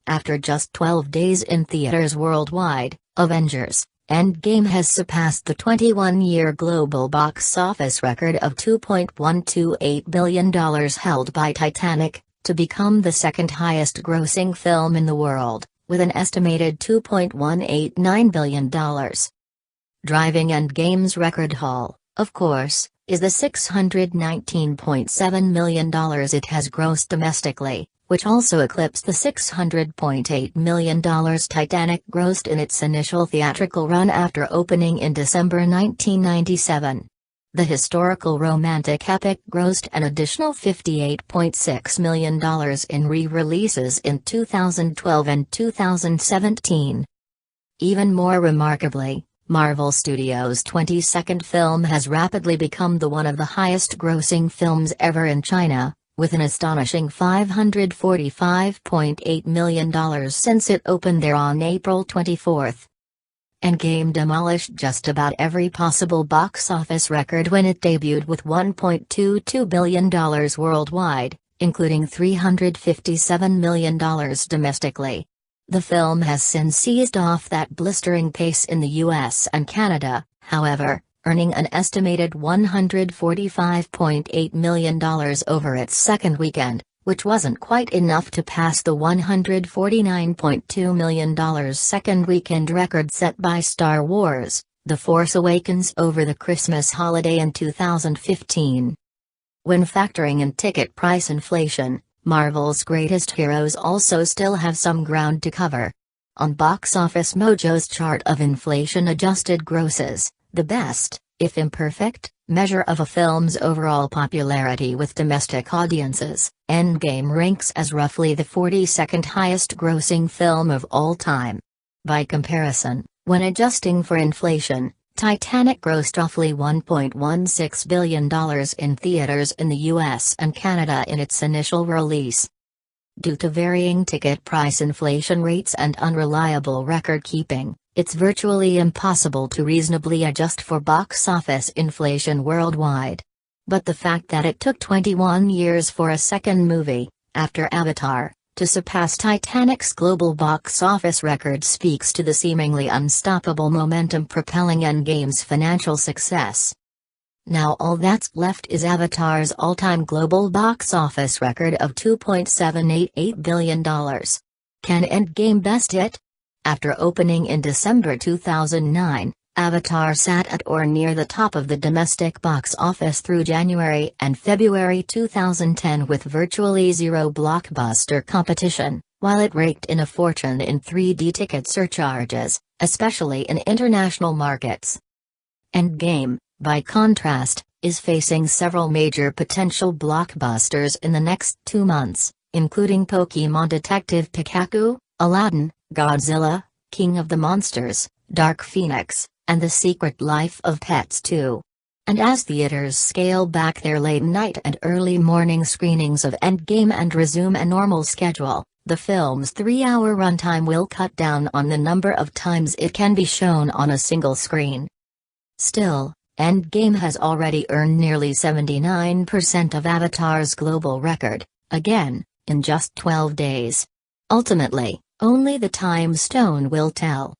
After just 12 days in theaters worldwide, Avengers: Endgame has surpassed the 21-year global box office record of $2.128 billion held by Titanic, to become the second highest grossing film in the world, with an estimated $2.189 billion. Driving Endgame's record haul, of course, is the $619.7 million it has grossed domestically, which also eclipsed the $600.8 million Titanic grossed in its initial theatrical run after opening in December 1997. The historical romantic epic grossed an additional $58.6 million in re-releases in 2012 and 2017. Even more remarkably, Marvel Studios' 22nd film has rapidly become one of the highest-grossing films ever in China, with an astonishing $545.8 million since it opened there on April 24. Endgame demolished just about every possible box office record when it debuted with $1.22 billion worldwide, including $357 million domestically. The film has since seized off that blistering pace in the US and Canada, however, earning an estimated $145.8 million over its second weekend, which wasn't quite enough to pass the $149.2 million second weekend record set by Star Wars: The Force Awakens over the Christmas holiday in 2015. When factoring in ticket price inflation, Marvel's greatest heroes also still have some ground to cover. On Box Office Mojo's chart of inflation-adjusted grosses, the best, if imperfect, measure of a film's overall popularity with domestic audiences, Endgame ranks as roughly the 42nd highest-grossing film of all time. By comparison, when adjusting for inflation, Titanic grossed roughly $1.16 billion in theaters in the US and Canada in its initial release. Due to varying ticket price inflation rates and unreliable record-keeping, it's virtually impossible to reasonably adjust for box office inflation worldwide. But the fact that it took 21 years for a second movie, after Avatar, to surpass Titanic's global box office record speaks to the seemingly unstoppable momentum propelling Endgame's financial success. Now all that's left is Avatar's all-time global box office record of $2.788 billion. Can Endgame best it? After opening in December 2009, Avatar sat at or near the top of the domestic box office through January and February 2010 with virtually zero blockbuster competition, while it raked in a fortune in 3D ticket surcharges, especially in international markets. Endgame, by contrast, is facing several major potential blockbusters in the next 2 months, including Pokémon Detective Pikachu, Aladdin, Godzilla, King of the Monsters, Dark Phoenix, and The Secret Life of Pets 2. And as theaters scale back their late-night and early morning screenings of Endgame and resume a normal schedule, the film's 3-hour runtime will cut down on the number of times it can be shown on a single screen. Still, Endgame has already earned nearly 79% of Avatar's global record, again, in just 12 days. Ultimately, only the time stone will tell.